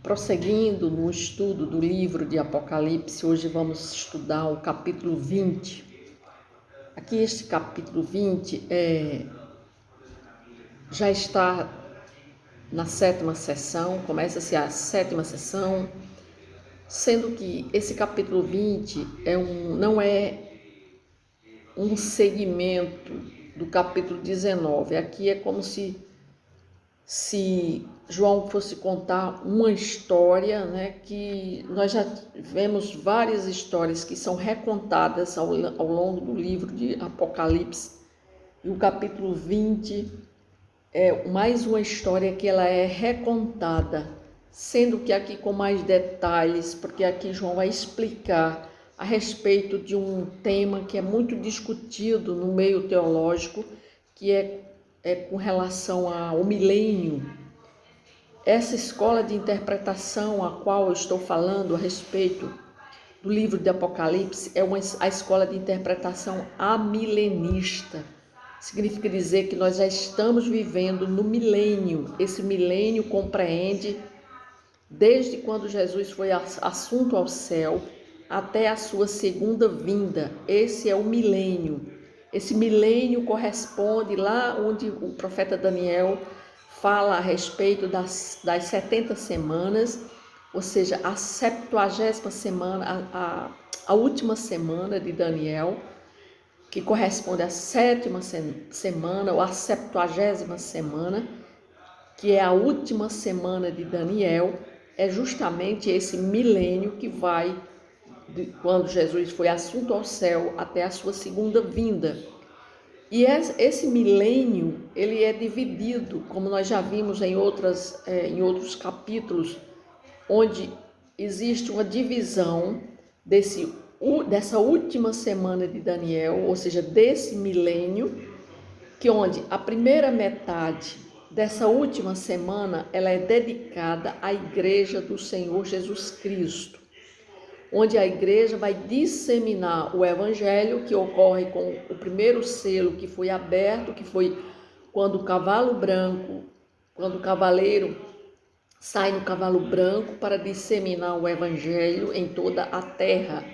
Prosseguindo no estudo do livro de Apocalipse, hoje vamos estudar o capítulo 20. Aqui este capítulo 20 já está na 7ª sessão, começa-se a 7ª sessão, sendo que esse capítulo 20 não é um segmento do capítulo 19. Aqui é como se João fosse contar uma história, né, que nós já vemos várias histórias que são recontadas ao longo do livro de Apocalipse, e o capítulo 20 é mais uma história que ela é recontada, sendo que aqui com mais detalhes, porque aqui João vai explicar a respeito de um tema que é muito discutido no meio teológico, que é com relação ao milênio. Essa escola de interpretação a qual eu estou falando a respeito do livro de Apocalipse é a escola de interpretação amilenista. Significa dizer que nós já estamos vivendo no milênio. Esse milênio compreende desde quando Jesus foi assunto ao céu até a sua segunda vinda. Esse é o milênio. Esse milênio corresponde lá onde o profeta Daniel fala a respeito das 70 semanas, ou seja, a 70ª semana, a última semana de Daniel, que corresponde à 7ª semana ou à 70ª semana, que é a última semana de Daniel. É justamente esse milênio que vai de quando Jesus foi assunto ao céu até a sua segunda vinda. E esse milênio, ele é dividido, como nós já vimos em outros capítulos, onde existe uma divisão dessa última semana de Daniel, ou seja, desse milênio, que onde a primeira metade dessa última semana ela é dedicada à Igreja do Senhor Jesus Cristo, onde a igreja vai disseminar o evangelho, que ocorre com o primeiro selo que foi aberto, que foi quando o cavaleiro sai no cavalo branco para disseminar o evangelho em toda a terra.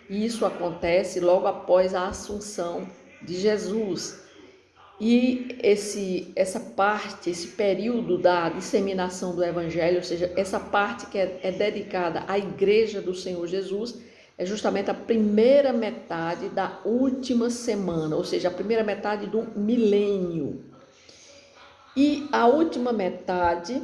E isso acontece logo após a assunção de Jesus. E essa parte, esse período da disseminação do evangelho, ou seja, essa parte que é dedicada à igreja do Senhor Jesus, é justamente a primeira metade da última semana, ou seja, a primeira metade do milênio. E a última metade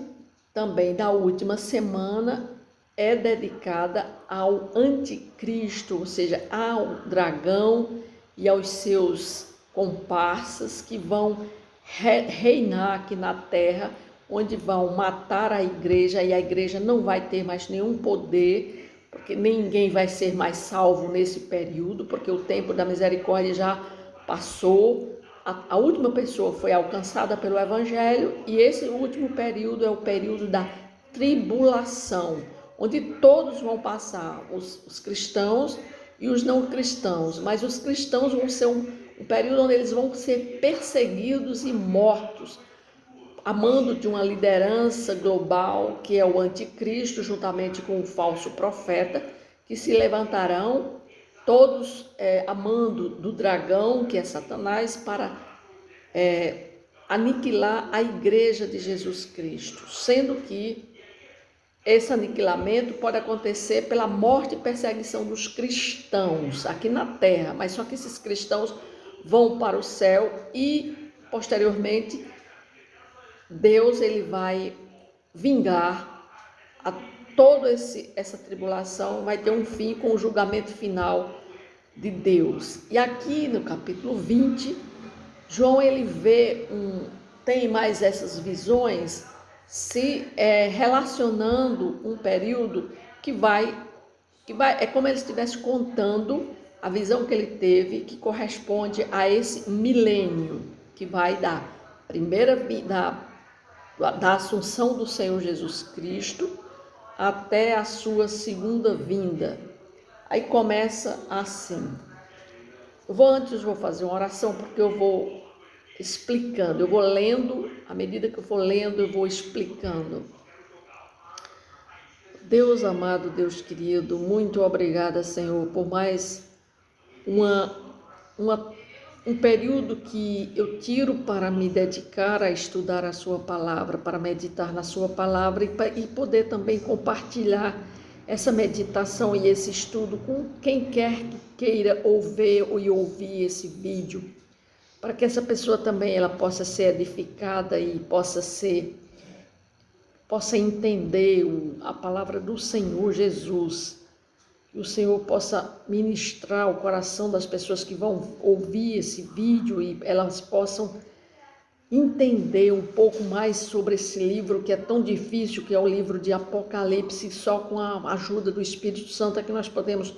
também da última semana é dedicada ao anticristo, ou seja, ao dragão e aos seus comparsas que vão reinar aqui na terra, onde vão matar a igreja, e a igreja não vai ter mais nenhum poder, porque ninguém vai ser mais salvo nesse período, porque o tempo da misericórdia já passou. A última pessoa foi alcançada pelo evangelho, e esse último período é o período da tribulação, onde todos vão passar, os cristãos e os não cristãos, mas os cristãos vão ser um período onde eles vão ser perseguidos e mortos, a mando de uma liderança global, que é o anticristo, juntamente com o falso profeta, que se levantarão todos a mando do dragão, que é Satanás, para aniquilar a igreja de Jesus Cristo, sendo que esse aniquilamento pode acontecer pela morte e perseguição dos cristãos aqui na terra, mas só que esses cristãos vão para o céu e, posteriormente, Deus ele vai vingar a toda essa tribulação, vai ter um fim com o julgamento final de Deus. E aqui no capítulo 20, João ele tem mais essas visões, relacionando um período que é como ele estivesse contando a visão que ele teve, que corresponde a esse milênio, que vai da assunção do Senhor Jesus Cristo até a sua segunda vinda. Aí começa assim. Antes vou fazer uma oração, porque eu vou explicando, eu vou lendo, à medida que eu for lendo, eu vou explicando. Deus amado, Deus querido, muito obrigada, Senhor, por mais um período que eu tiro para me dedicar a estudar a sua palavra, para meditar na sua palavra e poder também compartilhar essa meditação e esse estudo com quem quer que queira ouvir ou ouvir esse vídeo, para que essa pessoa também ela possa ser edificada e possa entender a palavra do Senhor Jesus. Que o Senhor possa ministrar o coração das pessoas que vão ouvir esse vídeo e elas possam entender um pouco mais sobre esse livro que é tão difícil, que é o livro de Apocalipse. Só com a ajuda do Espírito Santo é que nós podemos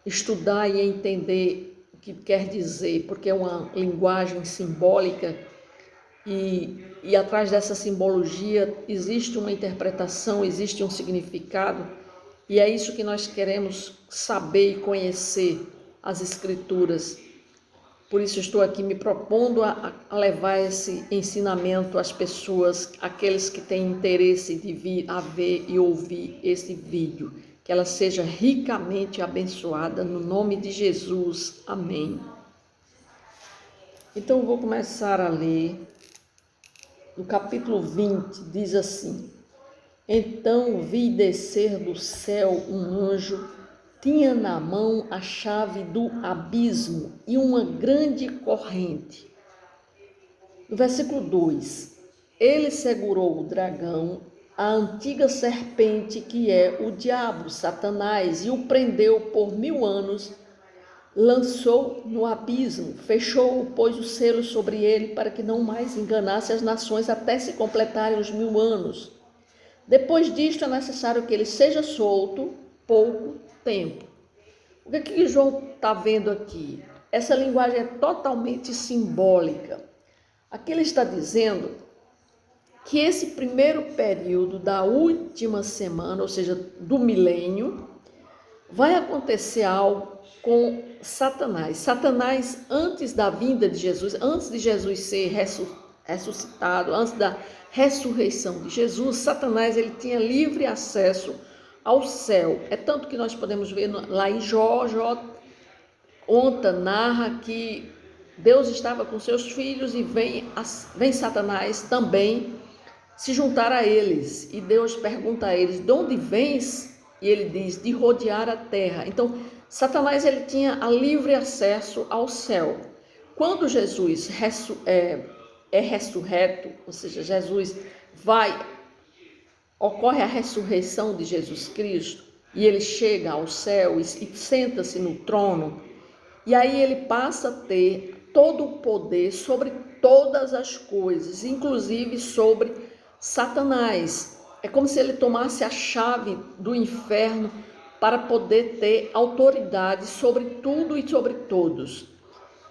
estudar e entender o que quer dizer, porque é uma linguagem simbólica e atrás dessa simbologia existe uma interpretação, existe um significado, e é isso que nós queremos saber e conhecer as Escrituras. Por isso estou aqui me propondo a levar esse ensinamento às pessoas, aqueles que têm interesse de vir a ver e ouvir esse vídeo. Que ela seja ricamente abençoada no nome de Jesus. Amém. Então eu vou começar a ler. No capítulo 20 diz assim: Então vi descer do céu um anjo, tinha na mão a chave do abismo e uma grande corrente. No versículo 2, ele segurou o dragão, a antiga serpente que é o diabo, Satanás, e o prendeu por 1000 anos, lançou no abismo, fechou, pôs o selo sobre ele para que não mais enganasse as nações até se completarem os 1000 anos. Depois disto é necessário que ele seja solto pouco tempo. O que João está vendo aqui? Essa linguagem é totalmente simbólica. Aqui ele está dizendo que esse primeiro período da última semana, ou seja, do milênio, vai acontecer algo com Satanás. Satanás, antes da vinda de Jesus, antes de Jesus ser ressuscitado, antes da ressurreição de Jesus, Satanás ele tinha livre acesso ao céu. É tanto que nós podemos ver lá em Jó conta, narra que Deus estava com seus filhos e vem Satanás também se juntar a eles. E Deus pergunta a eles: de onde vens? E ele diz: de rodear a terra. Então, Satanás ele tinha a livre acesso ao céu. Quando Jesus é ressurreto, ou seja, ocorre a ressurreição de Jesus Cristo, e ele chega ao céu e senta-se no trono, e aí ele passa a ter todo o poder sobre todas as coisas, inclusive sobre Satanás. É como se ele tomasse a chave do inferno para poder ter autoridade sobre tudo e sobre todos.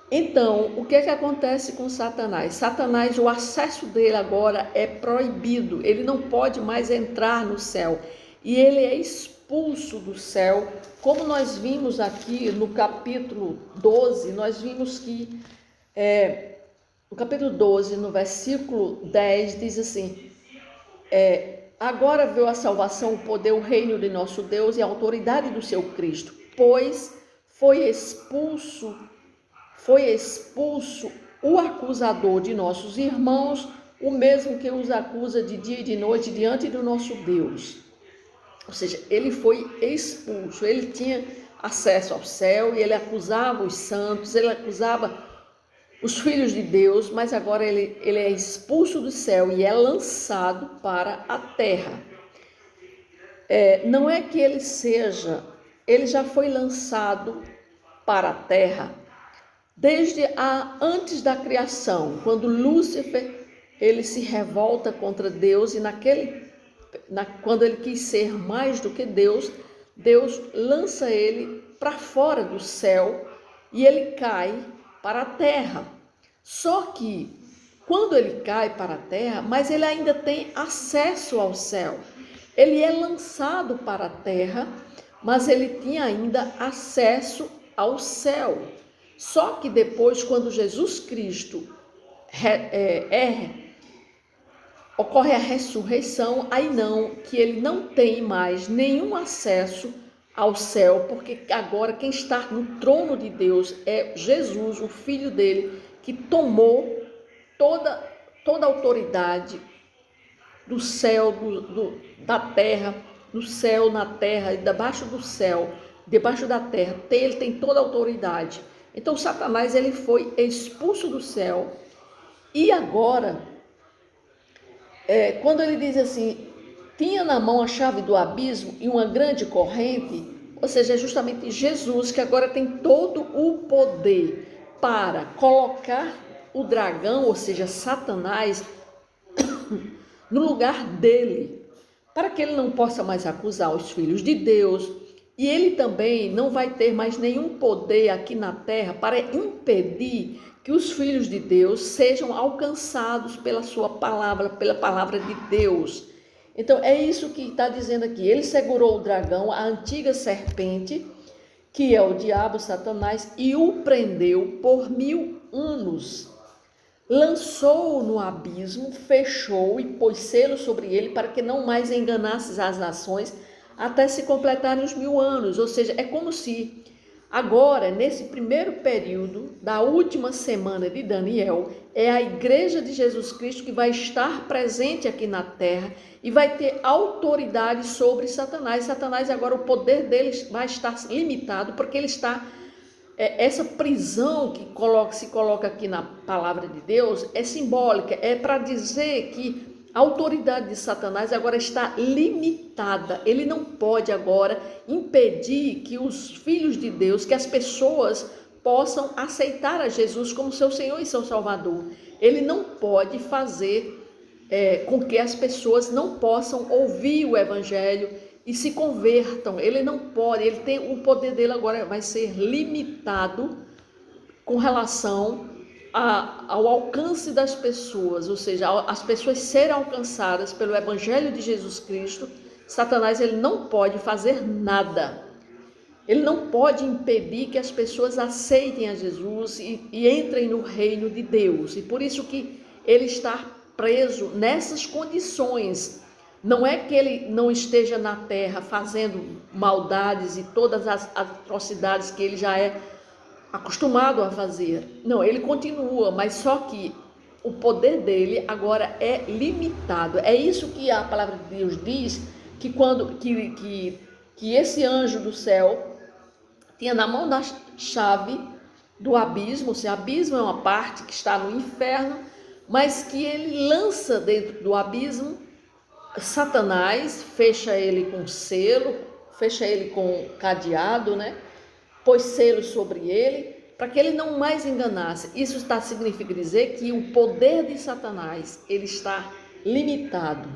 Então, o que acontece com Satanás? Satanás, o acesso dele agora é proibido, ele não pode mais entrar no céu e ele é expulso do céu. Como nós vimos aqui no capítulo 12, nós vimos que no capítulo 12, no versículo 10, diz assim: agora veio a salvação, o poder, o reino de nosso Deus e a autoridade do seu Cristo, pois foi expulso o acusador de nossos irmãos, o mesmo que os acusa de dia e de noite diante do nosso Deus. Ou seja, ele foi expulso, ele tinha acesso ao céu e ele acusava os santos, ele acusava os filhos de Deus, mas agora ele é expulso do céu e é lançado para a terra. Não é que ele já foi lançado para a terra desde antes da criação, quando Lúcifer ele se revolta contra Deus e quando ele quis ser mais do que Deus, Deus lança ele para fora do céu e ele cai para a terra. Só que quando ele cai para a terra, mas ele ainda tem acesso ao céu. Ele é lançado para a terra, mas ele tinha ainda acesso ao céu. Só que depois, quando Jesus Cristo ocorre a ressurreição, aí não, que ele não tem mais nenhum acesso ao céu, porque agora quem está no trono de Deus é Jesus, o Filho dele, que tomou toda a autoridade do céu, da terra, no céu, na terra, e debaixo do céu, debaixo da terra, ele tem toda a autoridade. Então Satanás ele foi expulso do céu e agora, quando ele diz assim, tinha na mão a chave do abismo e uma grande corrente, ou seja, é justamente Jesus que agora tem todo o poder para colocar o dragão, ou seja, Satanás, no lugar dele, para que ele não possa mais acusar os filhos de Deus, e ele também não vai ter mais nenhum poder aqui na terra para impedir que os filhos de Deus sejam alcançados pela sua palavra, pela palavra de Deus. Então é isso que está dizendo aqui. Ele segurou o dragão, a antiga serpente, que é o diabo, Satanás, e o prendeu por 1000 anos. Lançou-o no abismo, fechou e pôs selo sobre ele para que não mais enganasse as nações até se completarem os 1000 anos. Ou seja, é como se agora, nesse primeiro período da última semana de Daniel, é a igreja de Jesus Cristo que vai estar presente aqui na terra e vai ter autoridade sobre Satanás. Satanás agora, o poder dele vai estar limitado porque ele está... Essa prisão que se coloca aqui na palavra de Deus é simbólica, é para dizer que a autoridade de Satanás agora está limitada. Ele não pode agora impedir que os filhos de Deus, que as pessoas possam aceitar a Jesus como seu Senhor e seu Salvador. Ele não pode fazer com que as pessoas não possam ouvir o Evangelho e se convertam. Ele não pode, ele tem, o poder dele agora vai ser limitado com relação ao alcance das pessoas, ou seja, as pessoas serem alcançadas pelo Evangelho de Jesus Cristo. Satanás ele não pode fazer nada. Ele não pode impedir que as pessoas aceitem a Jesus e entrem no reino de Deus. E por isso que ele está preso nessas condições. Não é que ele não esteja na terra fazendo maldades e todas as atrocidades que ele já é acostumado a fazer. Não, ele continua, mas só que o poder dele agora é limitado. É isso que a palavra de Deus diz, que quando que esse anjo do céu tinha na mão da chave do abismo, ou seja, abismo é uma parte que está no inferno, mas que ele lança dentro do abismo Satanás, fecha ele com selo, fecha ele com cadeado, né? Pôs selo sobre ele, para que ele não mais enganasse. Isso significa dizer que o poder de Satanás, ele está limitado.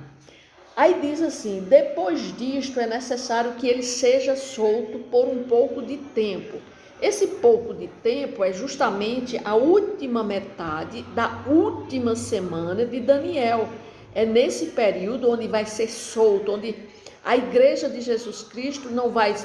Aí diz assim, depois disto é necessário que ele seja solto por um pouco de tempo. Esse pouco de tempo é justamente a última metade da última semana de Daniel. É nesse período onde vai ser solto, onde a igreja de Jesus Cristo não vai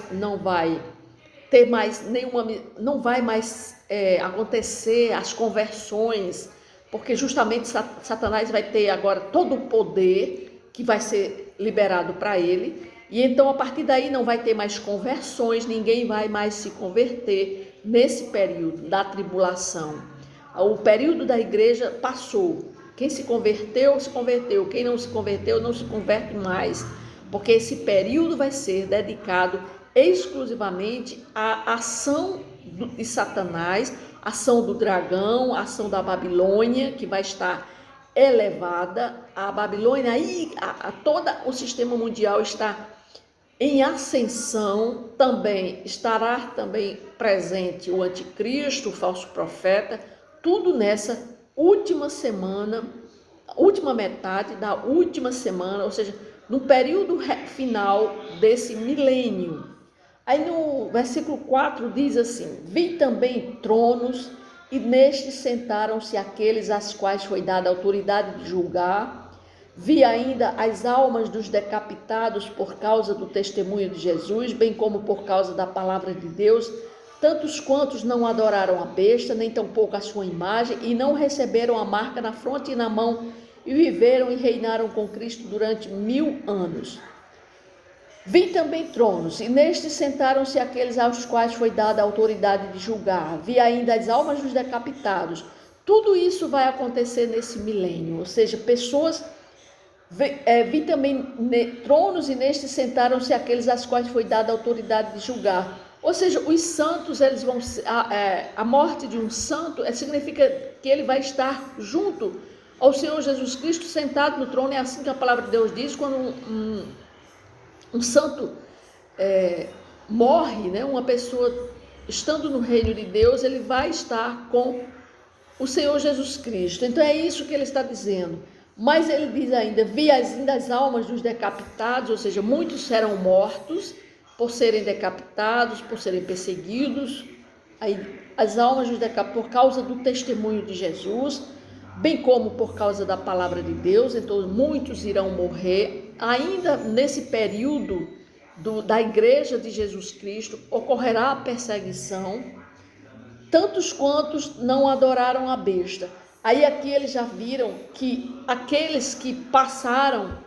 ter mais nenhuma, não vai mais acontecer as conversões, porque justamente Satanás vai ter agora todo o poder que vai ser liberado para ele, e então a partir daí não vai ter mais conversões, ninguém vai mais se converter nesse período da tribulação. O período da igreja passou. Quem se converteu, se converteu. Quem não se converteu, não se converte mais. Porque esse período vai ser dedicado exclusivamente à ação de Satanás, ação do dragão, ação da Babilônia, que vai estar elevada. A Babilônia, aí todo o sistema mundial está em ascensão. Também estará presente o anticristo, o falso profeta, tudo nessa última semana, última metade da última semana, ou seja, no período final desse milênio. Aí no versículo 4 diz assim, vi também tronos e nestes sentaram-se aqueles às quais foi dada a autoridade de julgar. Vi ainda as almas dos decapitados por causa do testemunho de Jesus, bem como por causa da palavra de Deus, tantos quantos não adoraram a besta, nem tampouco a sua imagem, e não receberam a marca na fronte e na mão, e viveram e reinaram com Cristo durante 1000 anos. Vi também tronos, e nestes sentaram-se aqueles aos quais foi dada a autoridade de julgar. Vi ainda as almas dos decapitados. Tudo isso vai acontecer nesse milênio, ou seja, pessoas... Vi também tronos, e nestes sentaram-se aqueles aos quais foi dada a autoridade de julgar. Ou seja, os santos, eles vão... A morte de um santo significa que ele vai estar junto ao Senhor Jesus Cristo, sentado no trono. É assim que a palavra de Deus diz, quando um santo morre, né? Uma pessoa estando no reino de Deus, ele vai estar com o Senhor Jesus Cristo. Então é isso que ele está dizendo. Mas ele diz ainda: vi ainda as almas dos decapitados, ou seja, muitos serão mortos por serem decapitados, por serem perseguidos. Aí, as almas dos decapitados por causa do testemunho de Jesus, bem como por causa da palavra de Deus. Então muitos irão morrer. Ainda nesse período da igreja de Jesus Cristo ocorrerá a perseguição, tantos quantos não adoraram a besta. Aí aqui eles já viram que aqueles que passaram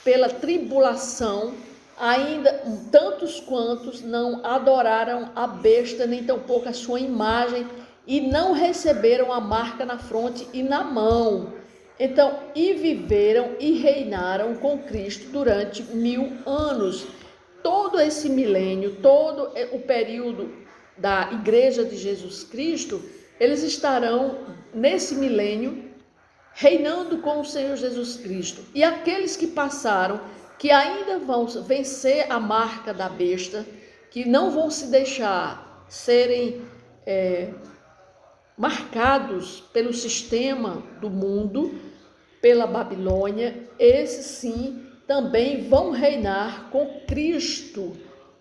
pela tribulação, ainda tantos quantos não adoraram a besta, nem tampouco a sua imagem, e não receberam a marca na fronte e na mão. Então, e viveram e reinaram com Cristo durante 1000 anos. Todo esse milênio, todo o período da igreja de Jesus Cristo, eles estarão nesse milênio reinando com o Senhor Jesus Cristo. E aqueles que passaram, que ainda vão vencer a marca da besta, que não vão se deixar serem marcados pelo sistema do mundo, pela Babilônia, esses sim também vão reinar com Cristo,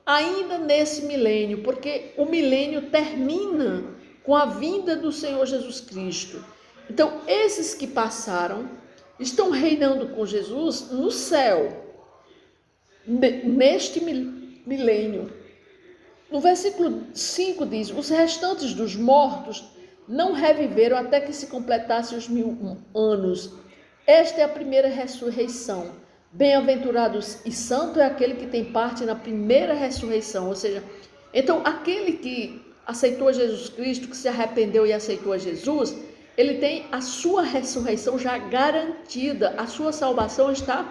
ainda nesse milênio, porque o milênio termina com a vinda do Senhor Jesus Cristo. Então, esses que passaram estão reinando com Jesus no céu, neste milênio. No versículo 5 diz: os restantes dos mortos não reviveram até que se completassem os 1000 anos. Esta é a primeira ressurreição. Bem-aventurado e santo é aquele que tem parte na primeira ressurreição. Ou seja, então aquele que aceitou Jesus Cristo, que se arrependeu e aceitou a Jesus, ele tem a sua ressurreição já garantida, a sua salvação está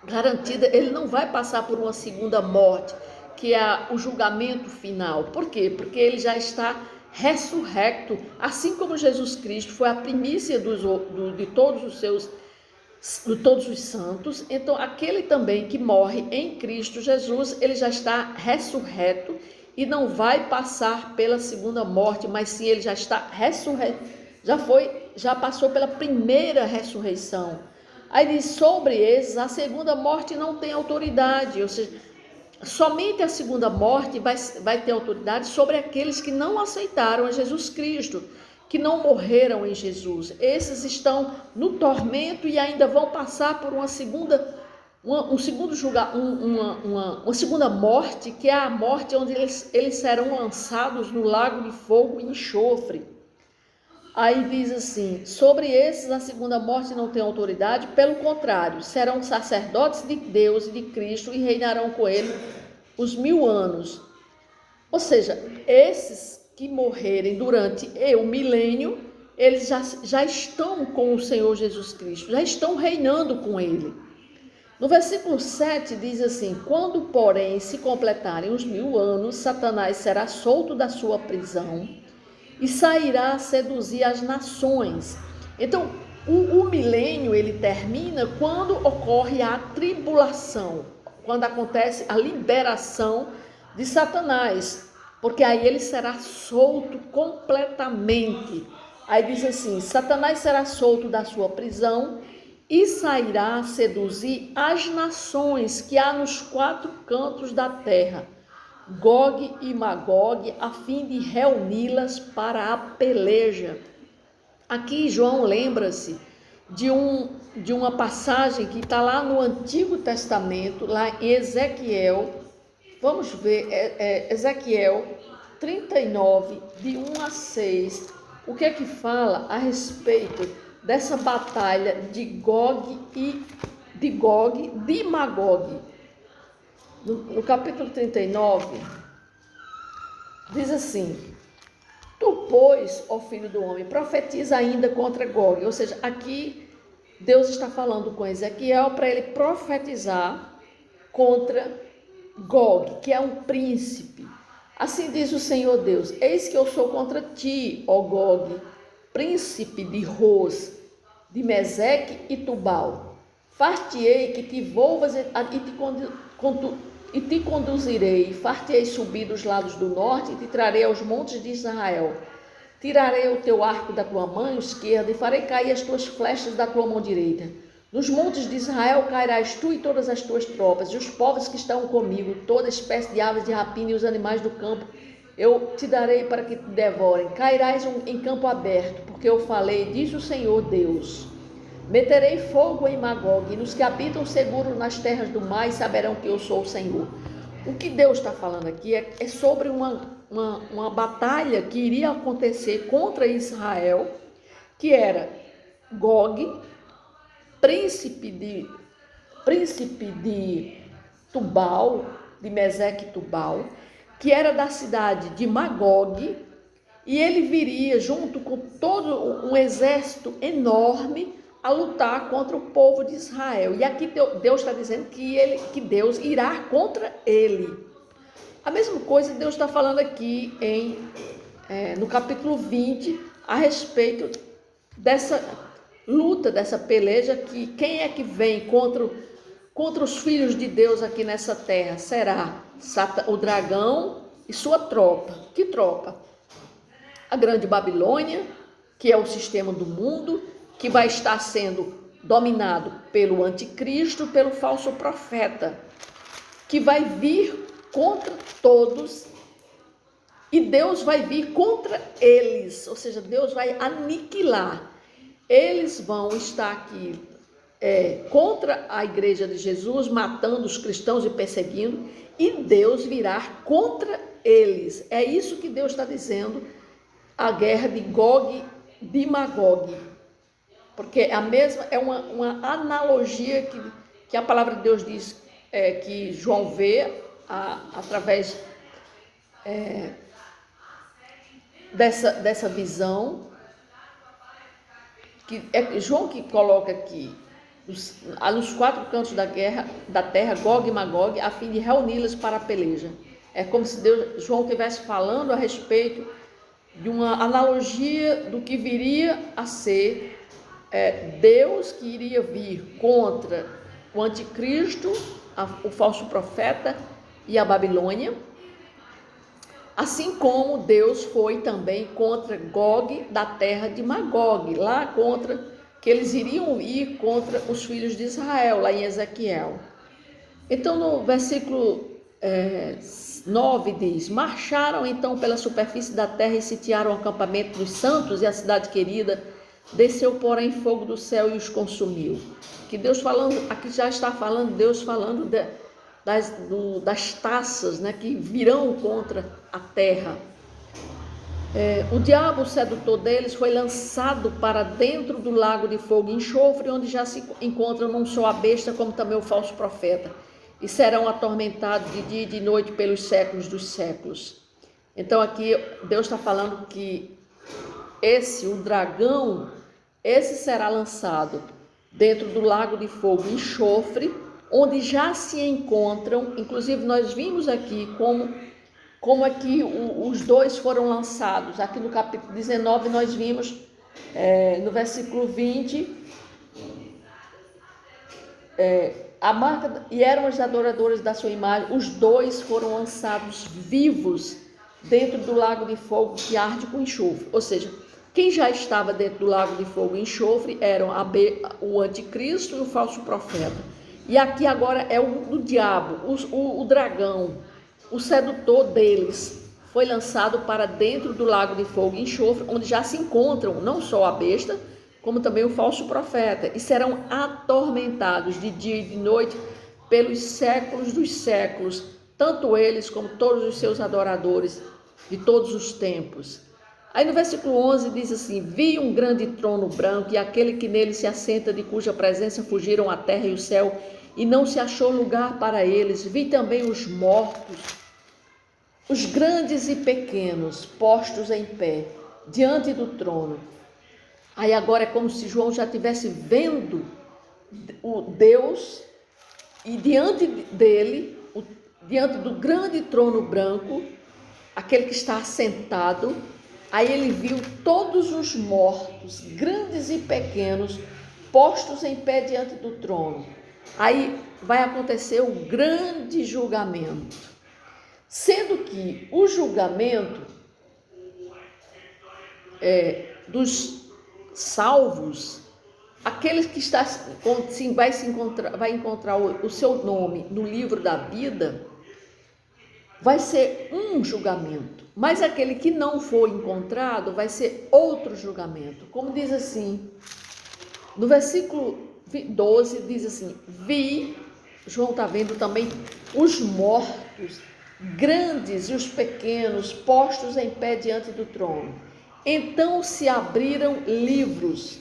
garantida. Ele não vai passar por uma segunda morte, que é o julgamento final. Por quê? Porque ele já está ressurrecto, assim como Jesus Cristo foi a primícia de todos os santos. Então aquele também que morre em Cristo Jesus, ele já está ressurreto e não vai passar pela segunda morte, mas sim ele já está ressurreto, já passou pela primeira ressurreição. Aí diz: sobre esses a segunda morte não tem autoridade, ou seja, somente a segunda morte vai ter autoridade sobre aqueles que não aceitaram a Jesus Cristo, que não morreram em Jesus. Esses estão no tormento e ainda vão passar por uma segunda morte, que é a morte onde eles serão lançados no lago de fogo e enxofre. Aí diz assim: sobre esses a segunda morte não tem autoridade, pelo contrário, serão sacerdotes de Deus e de Cristo e reinarão com ele os 1000 anos. Ou seja, esses que morrerem durante o milênio, eles já estão com o Senhor Jesus Cristo, já estão reinando com ele. No versículo 7 diz assim: quando, porém, se completarem os 1000 anos, Satanás será solto da sua prisão e sairá a seduzir as nações. Então, o milênio ele termina quando ocorre a tribulação, quando acontece a liberação de Satanás, porque aí ele será solto completamente. Aí diz assim: Satanás será solto da sua prisão e sairá a seduzir as nações que há nos 4 cantos da terra, Gog e Magog, a fim de reuni-las para a peleja. Aqui João lembra-se de uma passagem que está lá no Antigo Testamento, lá em Ezequiel. Vamos ver, Ezequiel 39, de 1 a 6. O que é que fala a respeito dessa batalha de Gog de Magog. No capítulo 39, diz assim: Tu, pois, ó filho do homem, profetiza ainda contra Gog. Ou seja, aqui Deus está falando com Ezequiel para ele profetizar contra Gog, que é um príncipe. Assim diz o Senhor Deus: Eis que eu sou contra ti, ó Gog, príncipe de Ros, de Meseque e Tubal. Far-te-ei que te volvas e te conduzirei, far-te-ei subir dos lados do norte e te trarei aos montes de Israel. Tirarei o teu arco da tua mão esquerda e farei cair as tuas flechas da tua mão direita. Nos montes de Israel cairás tu e todas as tuas tropas, e os povos que estão comigo, toda espécie de aves de rapina e os animais do campo, eu te darei para que te devorem. Cairás em campo aberto, porque eu falei, diz o Senhor Deus. Meterei fogo em Magog, e nos que habitam seguros nas terras do mar saberão que eu sou o Senhor. O que Deus está falando aqui é sobre uma batalha que iria acontecer contra Israel, que era Gog, príncipe de Tubal, de Meseque e Tubal, que era da cidade de Magog, e ele viria junto com todo um exército enorme a lutar contra o povo de Israel. E aqui Deus está dizendo que Deus irá contra ele. A mesma coisa Deus está falando aqui no capítulo 20, a respeito dessa luta, dessa peleja, que quem é que vem contra os filhos de Deus aqui nessa terra? Será o dragão e sua tropa. Que tropa? A grande Babilônia, que é o sistema do mundo, que vai estar sendo dominado pelo anticristo, pelo falso profeta, que vai vir contra todos, e Deus vai vir contra eles, ou seja, Deus vai aniquilar. Eles vão estar aqui contra a igreja de Jesus, matando os cristãos e perseguindo, e Deus virá contra eles. É isso que Deus está dizendo, a guerra de Gog de Magog. Porque é uma analogia que a palavra de Deus diz, que João vê através dessa visão, que é João que coloca aqui, nos quatro cantos da terra, Gog e Magog, a fim de reuni-las para a peleja. É como se João estivesse falando a respeito de uma analogia do que viria a ser Deus, que iria vir contra o anticristo, o falso profeta e a Babilônia, assim como Deus foi também contra Gog da terra de Magog, lá que eles iriam ir contra os filhos de Israel, lá em Ezequiel. Então no versículo 9 diz: Marcharam então pela superfície da terra e sitiaram o acampamento dos santos e a cidade querida. Desceu, porém, fogo do céu e os consumiu. Que Deus falando, aqui já está falando, Deus falando das taças, né, que virão contra a terra. O diabo, o sedutor deles, foi lançado para dentro do lago de fogo e enxofre, onde já se encontra não só a besta, como também o falso profeta, e serão atormentados de dia e de noite pelos séculos dos séculos. Então aqui Deus está falando que o dragão, esse será lançado dentro do lago de fogo e enxofre, onde já se encontram, inclusive nós vimos aqui como é que os dois foram lançados. Aqui no capítulo 19 nós vimos, no versículo 20, a marca, e eram os adoradores da sua imagem, os dois foram lançados vivos dentro do lago de fogo que arde com enxofre. Ou seja, quem já estava dentro do lago de fogo e enxofre eram o anticristo e o falso profeta. E aqui agora é o diabo, o dragão, o sedutor deles, foi lançado para dentro do lago de fogo e enxofre, onde já se encontram não só a besta, como também o falso profeta, e serão atormentados de dia e de noite pelos séculos dos séculos, tanto eles como todos os seus adoradores de todos os tempos. Aí no versículo 11 diz assim: vi um grande trono branco e aquele que nele se assenta, de cuja presença fugiram a terra e o céu, e não se achou lugar para eles. Vi também os mortos, os grandes e pequenos, postos em pé, diante do trono. Aí agora é como se João já estivesse vendo o Deus, e diante dele, diante do grande trono branco, aquele que está assentado, aí ele viu todos os mortos, grandes e pequenos, postos em pé diante do trono. Aí vai acontecer o grande julgamento, sendo que o julgamento dos salvos, aqueles que vai encontrar o seu nome no livro da vida, vai ser um julgamento, mas aquele que não for encontrado vai ser outro julgamento. Como diz assim, no versículo 12 diz assim: vi, João está vendo também os mortos, grandes e os pequenos, postos em pé diante do trono. Então se abriram livros,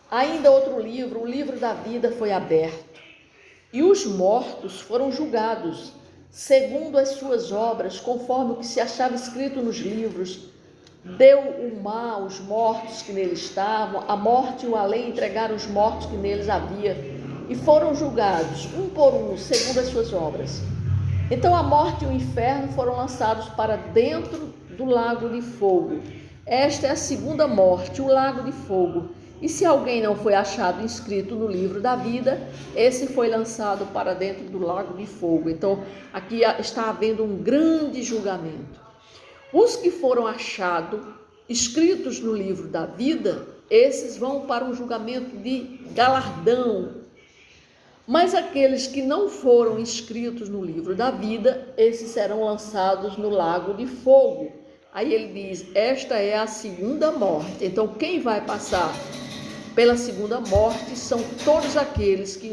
ainda outro livro, o livro da vida foi aberto, e os mortos foram julgados, segundo as suas obras, conforme o que se achava escrito nos livros. Deu o mar aos mortos que neles estavam, a morte e o além entregaram os mortos que neles havia, e foram julgados, um por um, segundo as suas obras. Então a morte e o inferno foram lançados para dentro do lago de fogo. Esta é a segunda morte, o lago de fogo. E se alguém não foi achado inscrito no livro da vida, esse foi lançado para dentro do lago de fogo. Então, aqui está havendo um grande julgamento. Os que foram achados escritos no livro da vida, esses vão para um julgamento de galardão. Mas aqueles que não foram inscritos no livro da vida, esses serão lançados no lago de fogo. Aí ele diz: esta é a segunda morte. Então, quem vai passar pela segunda morte são todos aqueles que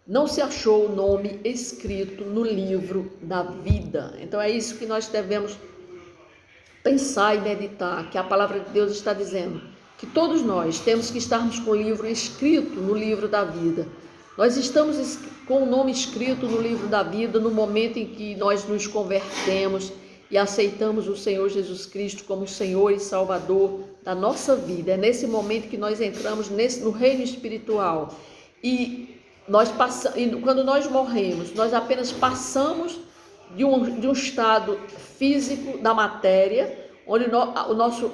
não se achou o nome escrito no livro da vida. Então é isso que nós devemos pensar e meditar, que a palavra de Deus está dizendo, que todos nós temos que estarmos com o livro escrito no livro da vida. Nós estamos com o nome escrito no livro da vida no momento em que nós nos convertemos e aceitamos o Senhor Jesus Cristo como Senhor e Salvador da nossa vida. É nesse momento que nós entramos no reino espiritual. E quando nós morremos, nós apenas passamos de um estado físico da matéria, onde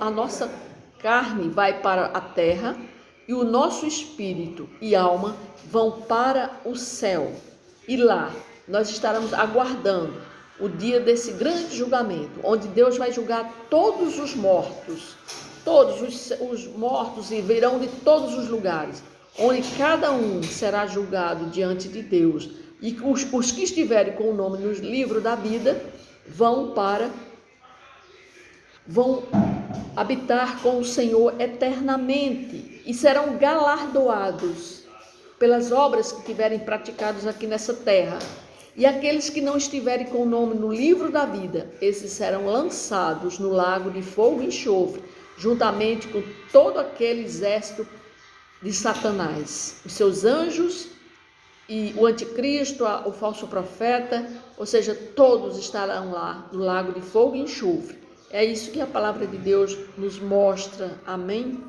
a nossa carne vai para a terra e o nosso espírito e alma vão para o céu. E lá nós estaremos aguardando o dia desse grande julgamento, onde Deus vai julgar todos os mortos e virão de todos os lugares, onde cada um será julgado diante de Deus. E os que estiverem com o nome no livro da vida vão habitar com o Senhor eternamente e serão galardoados pelas obras que tiverem praticados aqui nessa terra. E aqueles que não estiverem com o nome no livro da vida, esses serão lançados no lago de fogo e enxofre, juntamente com todo aquele exército de Satanás, os seus anjos e o anticristo, o falso profeta, ou seja, todos estarão lá no lago de fogo e enxofre. É isso que a palavra de Deus nos mostra. Amém?